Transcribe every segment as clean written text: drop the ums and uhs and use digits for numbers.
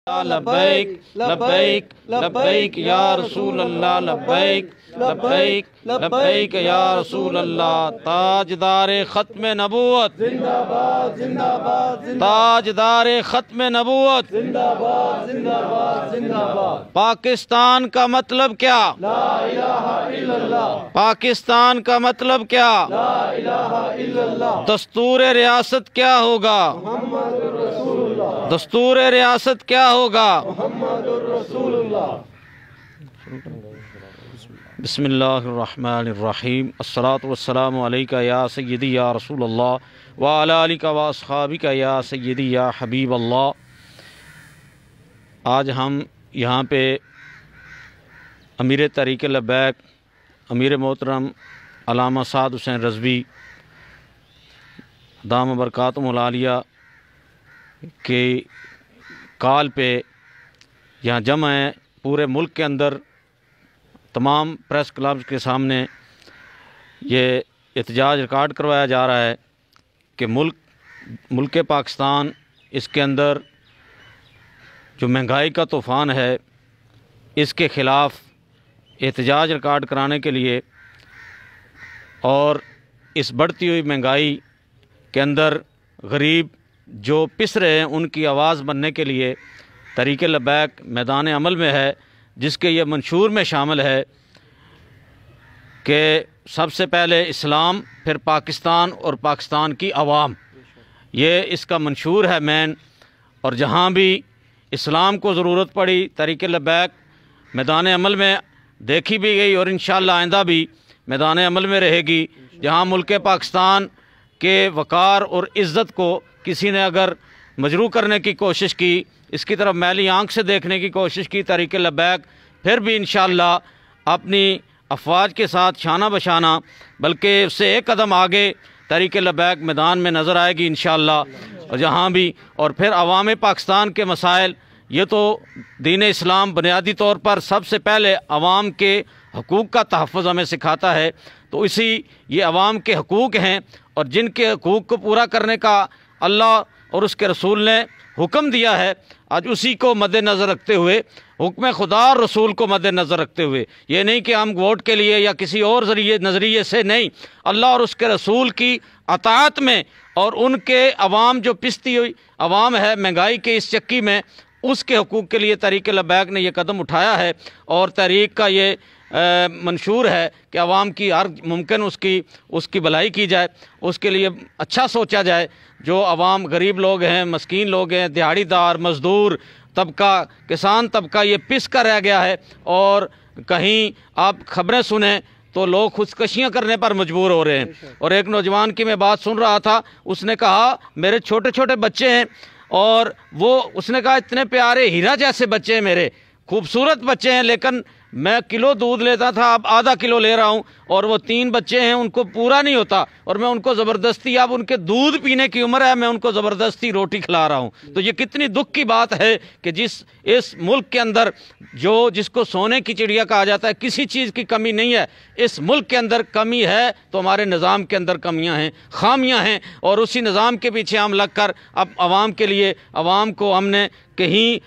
لبیک لبیک لبیک یا رسول اللہ لبیک لبیک لبیک یا رسول اللہ۔ تاجدار ختم نبوت زندہ باد زندہ باد تاجدار ختم نبوت زندہ باد زندہ باد زندہ باد۔ پاکستان کا مطلب کیا؟ لا الہ الا اللہ پاکستان کا مطلب کیا؟ لا الہ الا اللہ دستور ریاست کیا ہوگا؟ محمد الرسول اللہ دستور ریاست کیا ہوگا؟ محمد الرسول اللہ۔ بسم اللہ الرحمن الرحیم۔ الصلاۃ والسلام علیکہ یا سیدی یا رسول اللہ وعلی آلکہ واصحابکہ یا سیدی یا حبیب اللہ۔ آج ہم یہاں پہ امیر تحریک لبیک امیر محترم علامہ سعد حسین رضوی دام برکاتہم العالیہ کے کال پہ یہاں جمع ہیں۔ پورے ملک کے اندر تمام پریس کلبز کے سامنے یہ احتجاج ریکارڈ کروایا جا رہا ہے کہ ملک پاکستان اس کے اندر جو مہنگائی کا طوفان ہے اس کے خلاف احتجاج ریکارڈ کرانے کے لیے اور اس بڑھتی ہوئی مہنگائی کے اندر غریب جو پس رہے ہیں ان کی آواز بننے کے لیے تحریک لبیک میدان عمل میں ہے، جس کے یہ منشور میں شامل ہے کہ سب سے پہلے اسلام، پھر پاکستان اور پاکستان کی عوام۔ یہ اس کا منشور ہے مین، اور جہاں بھی اسلام کو ضرورت پڑی تحریک لبیک میدان عمل میں دیکھی بھی گئی اور انشاءاللہ آئندہ بھی میدان عمل میں رہے گی۔ جہاں ملک پاکستان کے وقار اور عزت کو کسی نے اگر مجروح کرنے کی کوشش کی، اس کی طرف میلی آنکھ سے دیکھنے کی کوشش کی تحریک لبیک پھر بھی انشاءاللہ اپنی افواج کے ساتھ شانہ بشانہ بلکہ اس سے ایک قدم آگے تحریک لبیک میدان میں نظر آئے گی انشاءاللہ۔ اور جہاں بھی اور پھر عوام پاکستان کے مسائل، یہ تو دین اسلام بنیادی طور پر سب سے پہلے عوام کے حقوق کا تحفظ ہمیں سکھاتا ہے، تو اسی یہ عوام کے حقوق ہیں اور جن کے حقوق کو پورا کرنے کا اللہ اور اس کے رسول نے حکم دیا ہے، آج اسی کو مد نظر رکھتے ہوئے، حکم خدا اور رسول کو مد نظر رکھتے ہوئے، یہ نہیں کہ ہم ووٹ کے لیے یا کسی اور نظریے سے نہیں، اللہ اور اس کے رسول کی اطاعت میں اور ان کے عوام جو پستی ہوئی عوام ہے مہنگائی کے اس چکی میں، اس کے حقوق کے لیے تحریک لبیک نے یہ قدم اٹھایا ہے۔ اور تحریک کا یہ منشور ہے کہ عوام کی ہر ممکن اس کی بھلائی کی جائے، اس کے لیے اچھا سوچا جائے۔ جو عوام غریب لوگ ہیں، مسکین لوگ ہیں، دیہڑی دار، مزدور طبقہ، کسان طبقہ یہ پس کر رہ گیا ہے، اور کہیں آپ خبریں سنیں تو لوگ خودکشیاں کرنے پر مجبور ہو رہے ہیں۔ اور ایک نوجوان کی میں بات سن رہا تھا، اس نے کہا میرے چھوٹے چھوٹے بچے ہیں، اور اس نے کہا اتنے پیارے ہیرا جیسے بچے ہیں، میرے خوبصورت بچے ہیں، لیکن میں کلو دودھ لیتا تھا اب آدھا کلو لے رہا ہوں، اور وہ 3 بچے ہیں ان کو پورا نہیں ہوتا، اور میں ان کو زبردستی، اب ان کے دودھ پینے کی عمر ہے، میں ان کو زبردستی روٹی کھلا رہا ہوں۔ تو یہ کتنی دکھ کی بات ہے کہ اس ملک کے اندر جس کو سونے کی چڑیا کہا جاتا ہے، کسی چیز کی کمی نہیں ہے، اس ملک کے اندر کمی ہے تو ہمارے نظام کے اندر کمیاں ہیں، خامیاں ہیں، اور اسی نظام کے پیچھے ہم لگ کر اب عوام کے لیے عوام کو ہم نے کہیں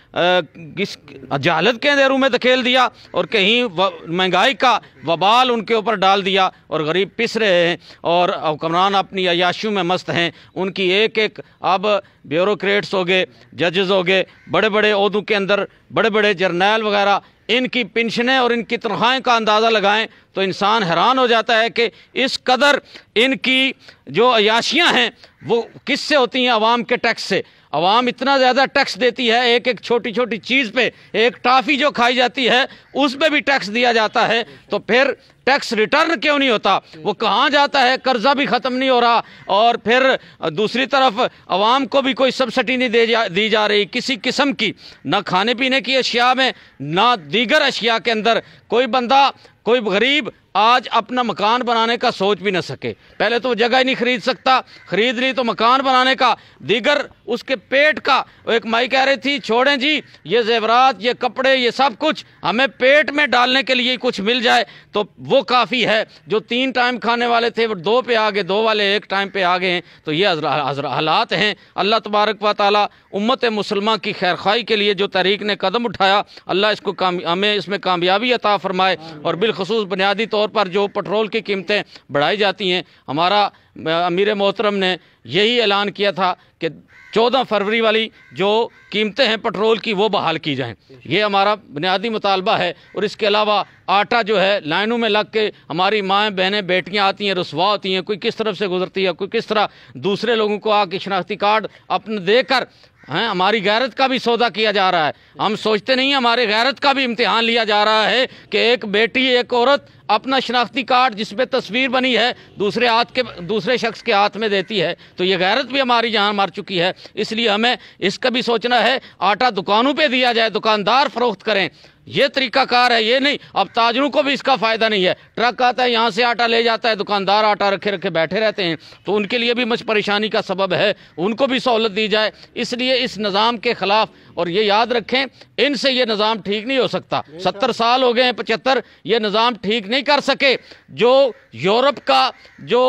جہالت کے اندھیروں میں دھکیل دیا اور کہیں مہنگائی کا وبال ان کے اوپر ڈال دیا، اور غریب پس رہے ہیں اور حکمران اپنی عیاشیوں میں مست ہیں۔ ان کی ایک اب بیوروکریٹس ہو گئے، ججز ہو گئے، بڑے بڑے عہدوں کے اندر بڑے بڑے جرنیل وغیرہ، ان کی پنشنیں اور ان کی تنخواہیں کا اندازہ لگائیں تو انسان حیران ہو جاتا ہے کہ اس قدر ان کی جو عیاشیاں ہیں وہ کس سے ہوتی ہیں؟ عوام کے ٹیکس سے۔ عوام اتنا زیادہ ٹیکس دیتی ہے، ایک چھوٹی چھوٹی چیز پہ، ایک ٹافی جو کھائی جاتی ہے اس پہ بھی ٹیکس دیا جاتا ہے، تو پھر ٹیکس ریٹرن کیوں نہیں ہوتا؟ وہ کہاں جاتا ہے؟ قرضہ بھی ختم نہیں ہو رہا، اور پھر دوسری طرف عوام کو بھی کوئی سبسڈی نہیں دی جا رہی کسی قسم کی، نہ کھانے پینے کی اشیاء میں نہ دیگر اشیاء کے اندر۔ کوئی بندہ، کوئی غریب آج اپنا مکان بنانے کا سوچ بھی نہ سکے، پہلے تو وہ جگہ ہی نہیں خرید سکتا، خرید لی تو مکان بنانے کا، دیگر اس کے پیٹ کا۔ ایک مائی کہہ رہی تھی چھوڑیں جی یہ زیورات، یہ کپڑے، یہ سب کچھ ہمیں پیٹ میں ڈالنے کے لیے کچھ مل جائے، تو وہ وہ کافی ہے۔ جو 3 ٹائم کھانے والے تھے وہ 2 پہ آ گئے، 2 والے 1 ٹائم پہ آ گئے ہیں۔ تو یہ حالات ہیں۔ اللہ تبارک و تعالی امت مسلمہ کی خیر خواہی کے لیے جو تحریک نے قدم اٹھایا، اللہ اس کو ہمیں اس میں کامیابی عطا فرمائے۔ اور بالخصوص بنیادی طور پر جو پٹرول کی قیمتیں بڑھائی جاتی ہیں، ہمارا امیر محترم نے یہی اعلان کیا تھا کہ 14 فروری والی جو قیمتیں ہیں پٹرول کی وہ بحال کی جائیں۔ یہ ہمارا بنیادی مطالبہ ہے۔ اور اس کے علاوہ آٹا جو ہے لائنوں میں لگ کے ہماری مائیں بہنیں بیٹیاں آتی ہیں، رسوا ہوتی ہیں، کوئی کس طرف سے گزرتی ہے، کوئی کس طرح دوسرے لوگوں کو آ کے شناختی کارڈ اپنے دے کر ہماری غیرت کا بھی سودا کیا جا رہا ہے۔ ہم سوچتے نہیں، ہمارے غیرت کا بھی امتحان لیا جا رہا ہے کہ ایک بیٹی، ایک عورت اپنا شناختی کارڈ جس پہ تصویر بنی ہے دوسرے شخص کے ہاتھ میں دیتی ہے، تو یہ غیرت بھی ہماری جہاں مر چکی ہے۔ اس لیے ہمیں اس کا بھی سوچنا ہے۔ آٹا دکانوں پہ دیا جائے، دکاندار فروخت کریں، یہ طریقہ کار ہے، یہ نہیں اب تاجروں کو بھی اس کا فائدہ نہیں ہے۔ ٹرک آتا ہے، یہاں سے آٹا لے جاتا ہے، دکاندار آٹا رکھے بیٹھے رہتے ہیں، تو ان کے لیے بھی مجھ پریشانی کا سبب ہے، ان کو بھی سہولت دی جائے۔ اس لیے اس نظام کے خلاف، اور یہ یاد رکھیں ان سے یہ نظام ٹھیک نہیں ہو سکتا۔ 70 سال ہو گئے ہیں، 75، یہ نظام ٹھیک نہیں کر سکے۔ جو یورپ کا جو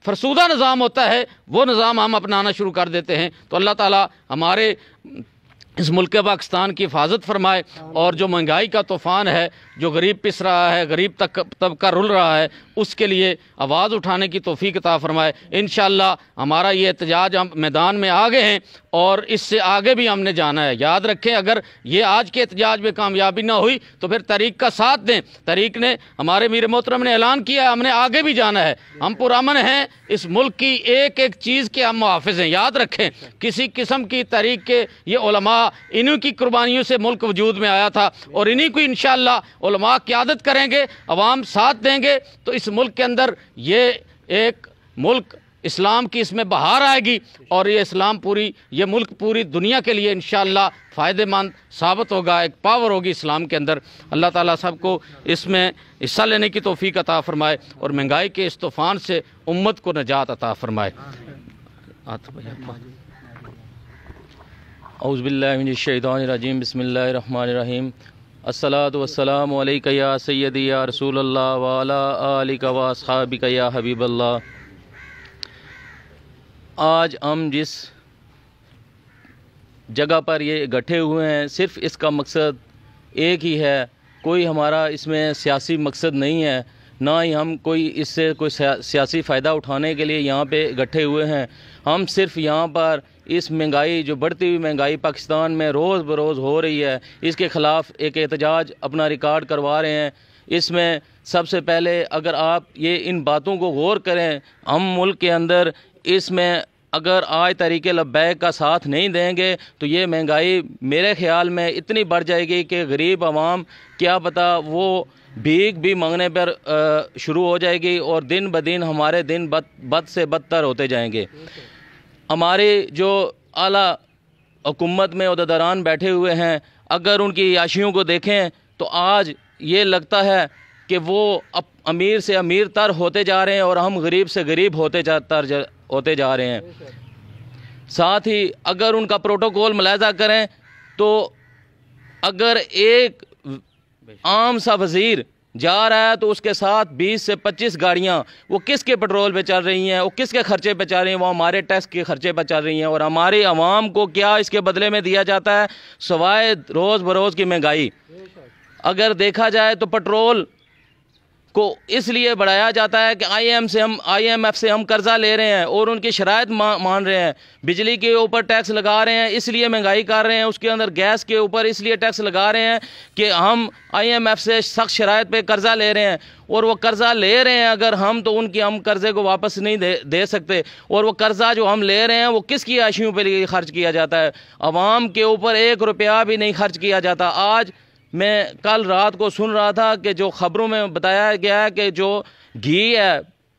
فرسودہ نظام ہوتا ہے وہ نظام ہم اپنانا شروع کر دیتے ہیں۔ تو اللہ تعالی ہمارے اس ملک پاکستان کی حفاظت فرمائے، اور جو مہنگائی کا طوفان ہے، جو غریب پس رہا ہے، غریب طبقہ رل رہا ہے، اس کے لیے آواز اٹھانے کی توفیق عطا فرمائے۔ انشاءاللہ ہمارا یہ احتجاج ہم میدان میں آ گئے ہیں، اور اس سے آگے بھی ہم نے جانا ہے۔ یاد رکھیں، اگر یہ آج کے احتجاج میں کامیابی نہ ہوئی تو پھر تحریک کا ساتھ دیں۔ تحریک نے، ہمارے میر محترم نے اعلان کیا ہے، ہم نے آگے بھی جانا ہے۔ ہم پرامن ہیں، اس ملک کی ایک ایک چیز کے ہم محافظ ہیں۔ یاد رکھیں، کسی قسم کی تحریک کے یہ علماء، انہوں کی قربانیوں سے ملک وجود میں آیا تھا، اور انہی کو انشاءاللہ علماء قیادت کریں گے، عوام ساتھ دیں گے، تو اس ملک کے اندر یہ ایک ملک اسلام کی اس میں بہار آئے گی، اور یہ ملک پوری دنیا کے لیے انشاءاللہ فائدہ مند ثابت ہوگا، ایک پاور ہوگی اسلام کے اندر۔ اللہ تعالیٰ سب کو اس میں حصہ لینے کی توفیق عطا فرمائے، اور مہنگائی کے اس طوفان سے امت کو نجات عطا فرمائے۔ اعوذ باللہ من الشیطان الرجیم، بسم اللہ الرحمن الرحیم۔ الصلاۃ والسلام علیک یا سیدی یا رسول اللہ وعلی آلک و اصحابک یا حبیب اللہ۔ آج ہم جس جگہ پر یہ اکٹھے ہوئے ہیں، صرف اس کا مقصد ایک ہی ہے، کوئی ہمارا اس میں سیاسی مقصد نہیں ہے، نہ ہی ہم اس سے کوئی سیاسی فائدہ اٹھانے کے لیے یہاں پہ اکٹھے ہوئے ہیں۔ ہم صرف یہاں پر اس مہنگائی، جو بڑھتی ہوئی مہنگائی پاکستان میں روز بروز ہو رہی ہے، اس کے خلاف ایک احتجاج اپنا ریکارڈ کروا رہے ہیں۔ اس میں سب سے پہلے اگر آپ ان باتوں کو غور کریں، ہم ملک کے اندر اس میں اگر آج تحریک لبیک کا ساتھ نہیں دیں گے تو یہ مہنگائی میرے خیال میں اتنی بڑھ جائے گی کہ غریب عوام کیا پتہ وہ بھیک بھی مانگنے پر شروع ہو جائے گی، اور دن بدن ہمارے دن بد سے بدتر ہوتے جائیں گے۔ ہمارے جو اعلیٰ حکومت میں عہدیداران بیٹھے ہوئے ہیں، اگر ان کی عیاشیوں کو دیکھیں تو آج یہ لگتا ہے کہ وہ امیر سے امیر تر ہوتے جا رہے ہیں، اور ہم غریب سے غریب ہوتے جا رہے ہیں۔ ساتھ ہی اگر ان کا پروٹوکول ملاحظہ کریں تو اگر ایک عام سا وزیر جا رہا ہے تو اس کے ساتھ 20 سے 25 گاڑیاں، وہ کس کے پٹرول پہ چل رہی ہیں، وہ کس کے خرچے پہ چل رہی ہیں، وہ ہمارے ٹیکس کے خرچے پہ چل رہی ہیں، اور ہماری عوام کو کیا اس کے بدلے میں دیا جاتا ہے سوائے روز بروز کی مہنگائی۔ اگر دیکھا جائے تو پٹرول کو اس لیے بڑھایا جاتا ہے کہ آئی ایم ایف سے ہم قرضہ لے رہے ہیں اور ان کی شرائط مان رہے ہیں، بجلی کے اوپر ٹیکس لگا رہے ہیں اس لیے مہنگائی کر رہے ہیں، اس کے اندر گیس کے اوپر اس لیے ٹیکس لگا رہے ہیں کہ ہم آئی ایم ایف سے سخت شرائط پہ قرضہ لے رہے ہیں، اور وہ قرضہ لے رہے ہیں اگر ہم تو ہم قرضے کو واپس نہیں دے سکتے، اور وہ قرضہ جو ہم لے رہے ہیں وہ کس کی عیاشیوں پہ خرچ کیا جاتا ہے، عوام کے اوپر 1 روپیہ بھی نہیں خرچ کیا جاتا۔ آج میں کل رات کو سن رہا تھا کہ جو خبروں میں بتایا گیا ہے کہ جو گھی ہے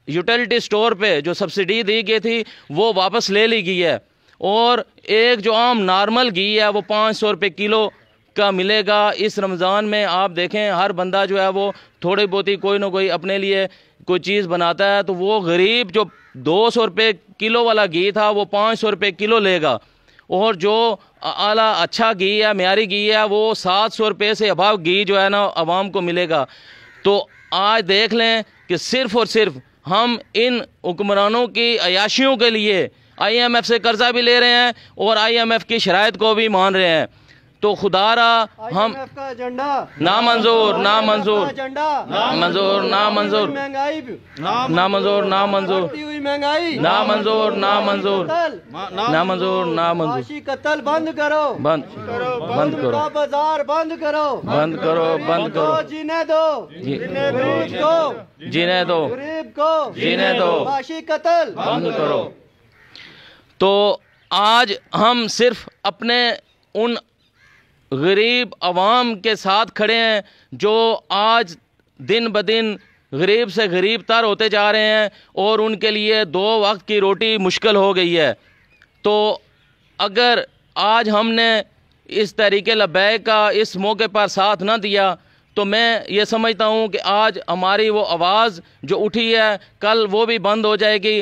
یوٹیلٹی سٹور پہ جو سبسڈی دی گئی تھی وہ واپس لے لی گئی ہے، اور ایک جو عام نارمل گھی ہے وہ 500 روپے کلو کا ملے گا۔ اس رمضان میں آپ دیکھیں ہر بندہ جو ہے وہ تھوڑی بہت کوئی نہ کوئی اپنے لیے کوئی چیز بناتا ہے، تو وہ غریب جو 200 روپے کلو والا گھی تھا وہ 500 روپے کلو لے گا، اور جو اعلیٰ اچھا گھی ہے معیاری گھی ہے وہ 700 روپے سے اباؤ گھی جو ہے نا عوام کو ملے گا۔ تو آج دیکھ لیں کہ صرف اور صرف ہم ان حکمرانوں کی عیاشیوں کے لیے آئی ایم ایف سے قرضہ بھی لے رہے ہیں اور آئی ایم ایف کی شرائط کو بھی مان رہے ہیں. تو خدا را ہم کا ایجنڈا نامنظور نامنظور ایجنڈا منظور نامنظور مہنگائی نامنظور نامنظور بڑھتی ہوئی مہنگائی نامنظور نامنظور نامنظور نامنظور معاشی قتل بند کرو بند بند کرو کا بازار بند کرو بند کرو بند کرو جینے دو غریب کو جینے دو غریب کو جینے دو معاشی قتل بند کرو. تو آج ہم صرف اپنے ان غریب عوام کے ساتھ کھڑے ہیں جو آج دن بدن غریب سے غریب تر ہوتے جا رہے ہیں اور ان کے لیے 2 وقت کی روٹی مشکل ہو گئی ہے. تو اگر آج ہم نے اس تحریک لبیک کا اس موقع پر ساتھ نہ دیا تو میں یہ سمجھتا ہوں کہ آج ہماری وہ آواز جو اٹھی ہے کل وہ بھی بند ہو جائے گی.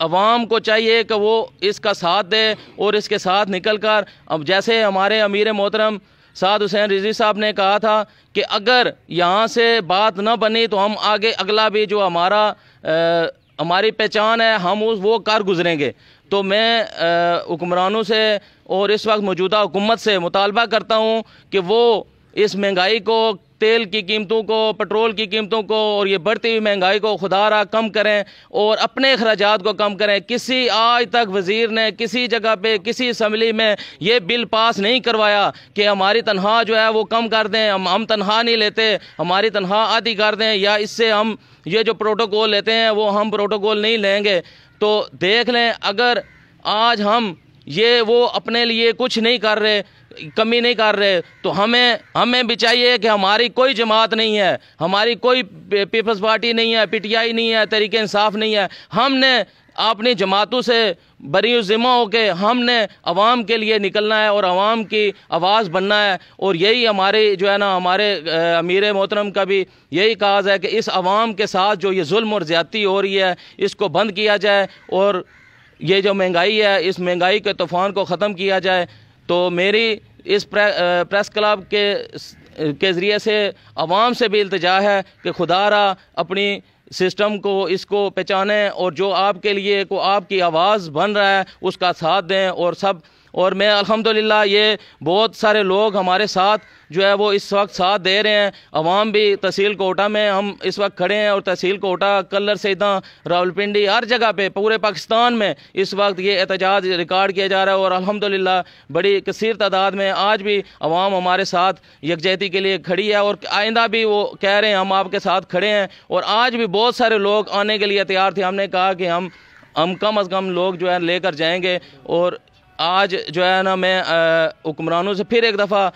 عوام کو چاہیے کہ وہ اس کا ساتھ دے اور اس کے ساتھ نکل کر اب جیسے ہمارے امیر محترم سعد حسین رضوی صاحب نے کہا تھا کہ اگر یہاں سے بات نہ بنی تو ہم آگے اگلا بھی جو ہماری پہچان ہے ہم وہ کر گزریں گے. تو میں حکمرانوں سے اور اس وقت موجودہ حکومت سے مطالبہ کرتا ہوں کہ وہ اس مہنگائی کو، تیل کی قیمتوں کو، پٹرول کی قیمتوں کو اور یہ بڑھتی ہوئی مہنگائی کو خدا را کم کریں اور اپنے اخراجات کو کم کریں. کسی آج تک وزیر نے کسی جگہ پہ کسی اسمبلی میں یہ بل پاس نہیں کروایا کہ ہماری تنخواہ جو ہے وہ کم کر دیں. ہم تنخواہ نہیں لیتے، ہماری تنخواہ آدھی کر دیں یا اس سے ہم یہ جو پروٹوکول لیتے ہیں وہ ہم پروٹوکول نہیں لیں گے. تو دیکھ لیں اگر آج ہم وہ اپنے لیے کچھ نہیں کر رہے، کمی نہیں کر رہے تو ہمیں بھی چاہیے کہ ہماری کوئی جماعت نہیں ہے، ہماری کوئی پیپلز پارٹی نہیں ہے، پی ٹی آئی نہیں ہے، تحریک انصاف نہیں ہے. ہم نے اپنی جماعتوں سے بری ذمہ ہو کے ہم نے عوام کے لیے نکلنا ہے اور عوام کی آواز بننا ہے. اور یہی ہمارے جو ہے نا ہمارے امیر محترم کا بھی یہی کاز ہے کہ اس عوام کے ساتھ جو یہ ظلم اور زیادتی ہو رہی ہے اس کو بند کیا جائے اور یہ جو مہنگائی ہے اس مہنگائی کے طوفان کو ختم کیا جائے. تو میری اس پریس کلب کے ذریعے سے عوام سے بھی التجا ہے کہ خدا را اپنی سسٹم کو اس کو پہچانیں اور جو آپ کے لیے آپ کی آواز بن رہا ہے اس کا ساتھ دیں. اور میں الحمدللہ یہ بہت سارے لوگ ہمارے ساتھ جو ہے وہ اس وقت ساتھ دے رہے ہیں. عوام بھی تحصیل کوٹا میں ہم اس وقت کھڑے ہیں اور تحصیل کوٹا، کلر سیداں، راولپنڈی، ہر جگہ پہ پورے پاکستان میں اس وقت یہ احتجاج ریکارڈ کیا جا رہا ہے. اور الحمدللہ بڑی کثیر تعداد میں آج بھی عوام ہمارے ساتھ یکجہتی کے لیے کھڑی ہے اور آئندہ بھی وہ کہہ رہے ہیں ہم آپ کے ساتھ کھڑے ہیں. اور آج بھی بہت سارے لوگ آنے کے لیے تیار تھے. ہم نے کہا کہ ہم کم از کم لوگ جو ہے لے کر جائیں گے. اور آج جو ہے نا میں حکمرانوں سے پھر ایک دفعہ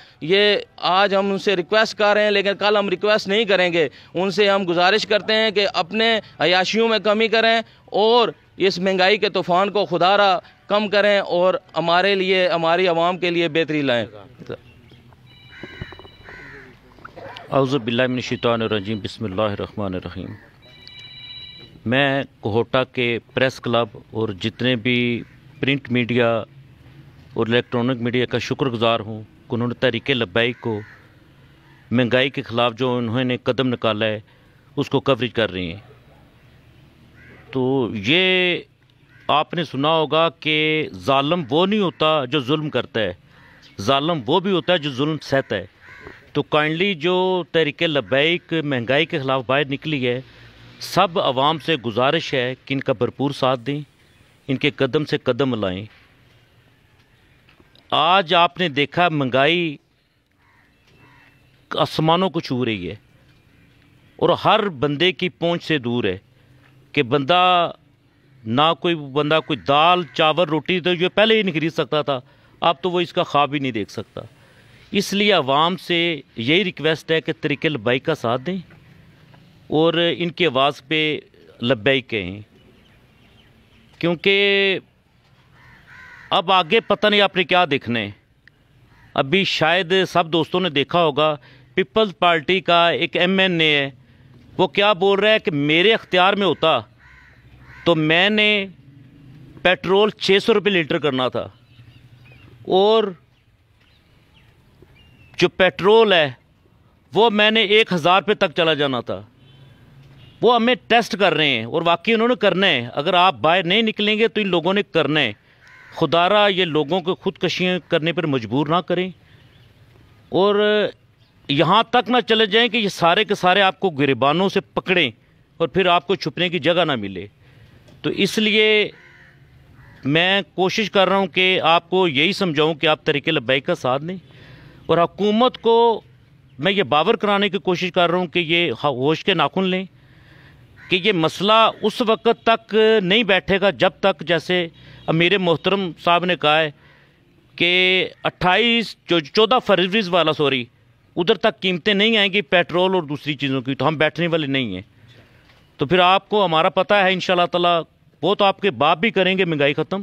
آج ہم ان سے ریکویسٹ کر رہے ہیں لیکن کل ہم ریکویسٹ نہیں کریں گے. ان سے ہم گزارش کرتے ہیں کہ اپنے عیاشیوں میں کمی کریں اور اس مہنگائی کے طوفان کو خدا را کم کریں اور ہمارے لیے، ہماری عوام کے لیے بہتری لائیں. اعوذ باللہ من الشیطان الرجیم، بسم اللہ الرحمن الرحیم. میں کوہوٹا کے پریس کلب اور جتنے بھی پرنٹ میڈیا اور الیکٹرانک میڈیا کا شکر گزار ہوں کہ انہوں نے تحریک لبیک کو مہنگائی کے خلاف جو انہوں نے قدم نکالا ہے اس کو کوریج کر رہی ہیں. تو یہ آپ نے سنا ہوگا کہ ظالم وہ نہیں ہوتا جو ظلم کرتا ہے، ظالم وہ بھی ہوتا ہے جو ظلم سہتا ہے. تو کائنڈلی جو تحریک لبیک مہنگائی کے خلاف باہر نکلی ہے، سب عوام سے گزارش ہے کہ ان کا بھرپور ساتھ دیں، ان کے قدم سے قدم ملائیں. آج آپ نے دیکھا مہنگائی آسمانوں کو چھو رہی ہے اور ہر بندے کی پہنچ سے دور ہے کہ کوئی دال چاول روٹی تو یہ پہلے ہی نہیں خرید سکتا تھا، اب تو وہ اس کا خواب ہی نہیں دیکھ سکتا. اس لیے عوام سے یہی ریکویسٹ ہے کہ تحریک لبیک کا ساتھ دیں اور ان کی آواز پہ لبیک کہیں، کیونکہ اب آگے پتہ نہیں آپ نے کیا دیکھنا ہے. ابھی شاید سب دوستوں نے دیکھا ہوگا پیپلز پارٹی کا ایک ایم اے ہے، وہ کیا بول رہا ہے کہ میرے اختیار میں ہوتا تو میں نے پیٹرول 600 روپے لیٹر کرنا تھا اور جو پیٹرول ہے وہ میں نے 1000 پہ تک چلا جانا تھا. وہ ہمیں ٹیسٹ کر رہے ہیں اور واقعی انہوں نے کرنا ہے. اگر آپ باہر نہیں نکلیں گے تو ان لوگوں نے کرنا ہے. خدا را یہ لوگوں کو خودکشیاں کرنے پر مجبور نہ کریں اور یہاں تک نہ چلے جائیں کہ یہ سارے کے سارے آپ کو گریبانوں سے پکڑیں اور پھر آپ کو چھپنے کی جگہ نہ ملے. تو اس لیے میں کوشش کر رہا ہوں کہ آپ کو یہی سمجھاؤں کہ آپ طریق لبیک کا ساتھ دیں اور حکومت کو میں یہ باور کرانے کی کوشش کر رہا ہوں کہ یہ ہوش کے ناخن لیں کہ یہ مسئلہ اس وقت تک نہیں بیٹھے گا جب تک جیسے امیر محترم صاحب نے کہا ہے کہ 14 فروری والا ادھر تک قیمتیں نہیں آئیں گی پیٹرول اور دوسری چیزوں کی, تو ہم بیٹھنے والے نہیں ہیں. تو پھر آپ کو ہمارا پتہ ہے انشاءاللہ تعالی وہ تو آپ کے باپ بھی کریں گے مہنگائی ختم.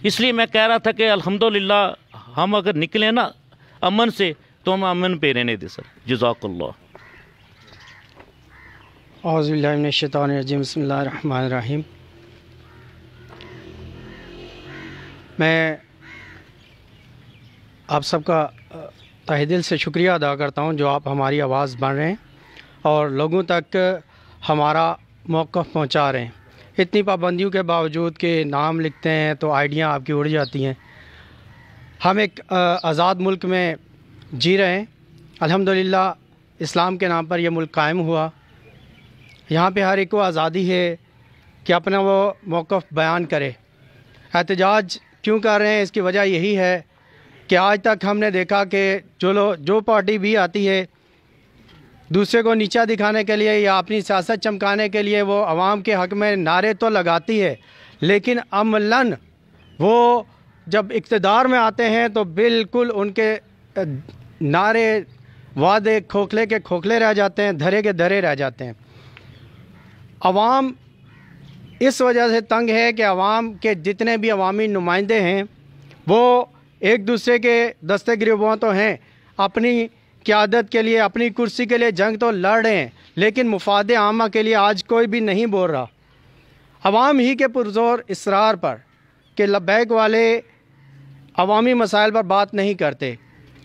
اس لیے میں کہہ رہا تھا کہ الحمدللہ ہم اگر نکلیں نا امن سے تو ہم امن پہ رہنے دیں سر. جزاک اللہ. اعوذ باللہ من الشیطان الرجیم. بسم اللہ الرحمن الرحیم. میں آپ سب کا تہ دل سے شکریہ ادا کرتا ہوں جو آپ ہماری آواز بن رہے ہیں اور لوگوں تک ہمارا موقف پہنچا رہے ہیں. اتنی پابندیوں کے باوجود کہ نام لکھتے ہیں تو آئیڈیاں آپ کی اڑ جاتی ہیں. ہم ایک آزاد ملک میں جی رہے ہیں. الحمدللہ اسلام کے نام پر یہ ملک قائم ہوا. یہاں پہ ہر ایک کو آزادی ہے کہ اپنا وہ موقف بیان کرے. احتجاج کیوں کر رہے ہیں اس کی وجہ یہی ہے کہ آج تک ہم نے دیکھا کہ جو پارٹی بھی آتی ہے دوسرے کو نیچا دکھانے کے لیے یا اپنی سیاست چمکانے کے لیے وہ عوام کے حق میں نعرے تو لگاتی ہے لیکن عملاً وہ جب اقتدار میں آتے ہیں تو بالکل ان کے نعرے وعدے کھوکھلے کے کھوکھلے رہ جاتے ہیں, دھرے کے دھرے رہ جاتے ہیں. عوام اس وجہ سے تنگ ہے کہ عوام کے جتنے بھی عوامی نمائندے ہیں وہ ایک دوسرے کے دستے گریباں تو ہیں, اپنی قیادت کے لیے اپنی کرسی کے لیے جنگ تو لڑ رہے ہیں لیکن مفاد عامہ کے لیے آج کوئی بھی نہیں بول رہا. عوام ہی کے پرزور اصرار پر کہ لبیک والے عوامی مسائل پر بات نہیں کرتے.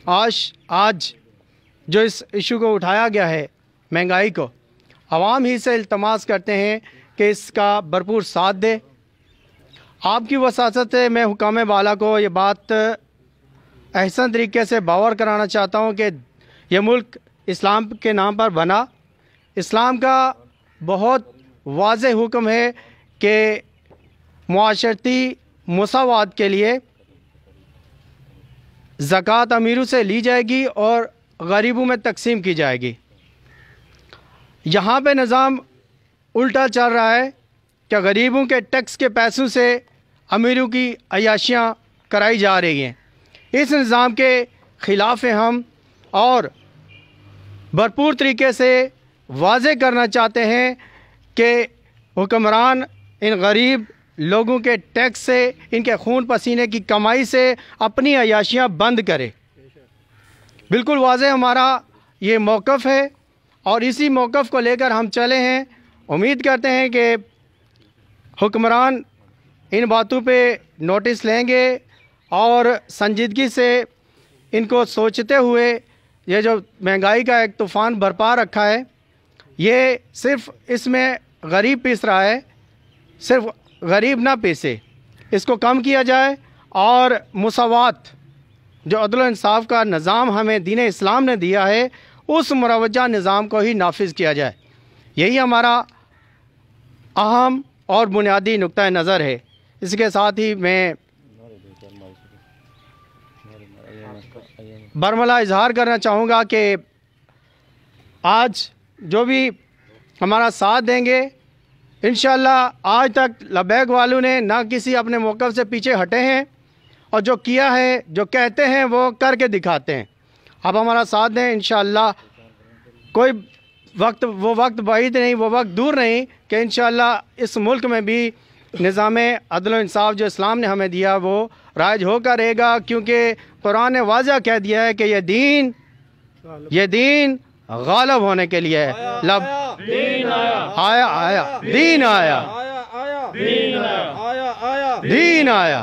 آج جو اس ایشو کو اٹھایا گیا ہے مہنگائی کو, عوام ہی سے التماس کرتے ہیں کہ اس کا بھرپور ساتھ دے. آپ کی وساطت سے میں حکام بالا کو یہ بات احسن طریقے سے باور کرانا چاہتا ہوں کہ یہ ملک اسلام کے نام پر بنا. اسلام کا بہت واضح حکم ہے کہ معاشرتی مساوات کے لیے زکوٰۃ امیروں سے لی جائے گی اور غریبوں میں تقسیم کی جائے گی. یہاں پہ نظام الٹا چل رہا ہے کہ غریبوں کے ٹیکس کے پیسوں سے امیروں کی عیاشیاں کرائی جا رہی ہیں. اس نظام کے خلاف ہیں ہم اور بھرپور طریقے سے واضح کرنا چاہتے ہیں کہ حکمران ان غریب لوگوں کے ٹیکس سے, ان کے خون پسینے کی کمائی سے اپنی عیاشیاں بند کرے. بالکل واضح ہمارا یہ موقف ہے اور اسی موقف کو لے کر ہم چلے ہیں. امید کرتے ہیں کہ حکمران ان باتوں پہ نوٹس لیں گے اور سنجیدگی سے ان کو سوچتے ہوئے یہ جو مہنگائی کا ایک طوفان برپا رکھا ہے یہ صرف اس میں غریب پیس رہا ہے, صرف غریب نہ پیسے, اس کو کم کیا جائے اور مساوات جو عدل و انصاف کا نظام ہمیں دین اسلام نے دیا ہے اس مروجہ نظام کو ہی نافذ کیا جائے. یہی ہمارا اہم اور بنیادی نقطہ نظر ہے. اس کے ساتھ ہی میں برملا اظہار کرنا چاہوں گا کہ آج جو بھی ہمارا ساتھ دیں گے انشاءاللہ آج تک لبیک والوں نے نہ کسی اپنے موقف سے پیچھے ہٹے ہیں اور جو کیا ہے جو کہتے ہیں وہ کر کے دکھاتے ہیں. اب ہمارا ساتھ دیں انشاءاللہ. کوئی وہ وقت بعید نہیں, وہ وقت دور نہیں کہ انشاءاللہ اس ملک میں بھی نظام عدل و انصاف جو اسلام نے ہمیں دیا وہ رائج ہو کر رہے گا, کیونکہ قرآن نے واضح کہہ دیا ہے کہ یہ دین غالب ہونے کے لیے ہے. دین آیا.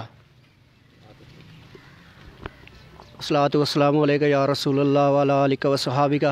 الصلاۃ والسلام علیکہ یا رسول اللہ وعلی آلہ و صحابہ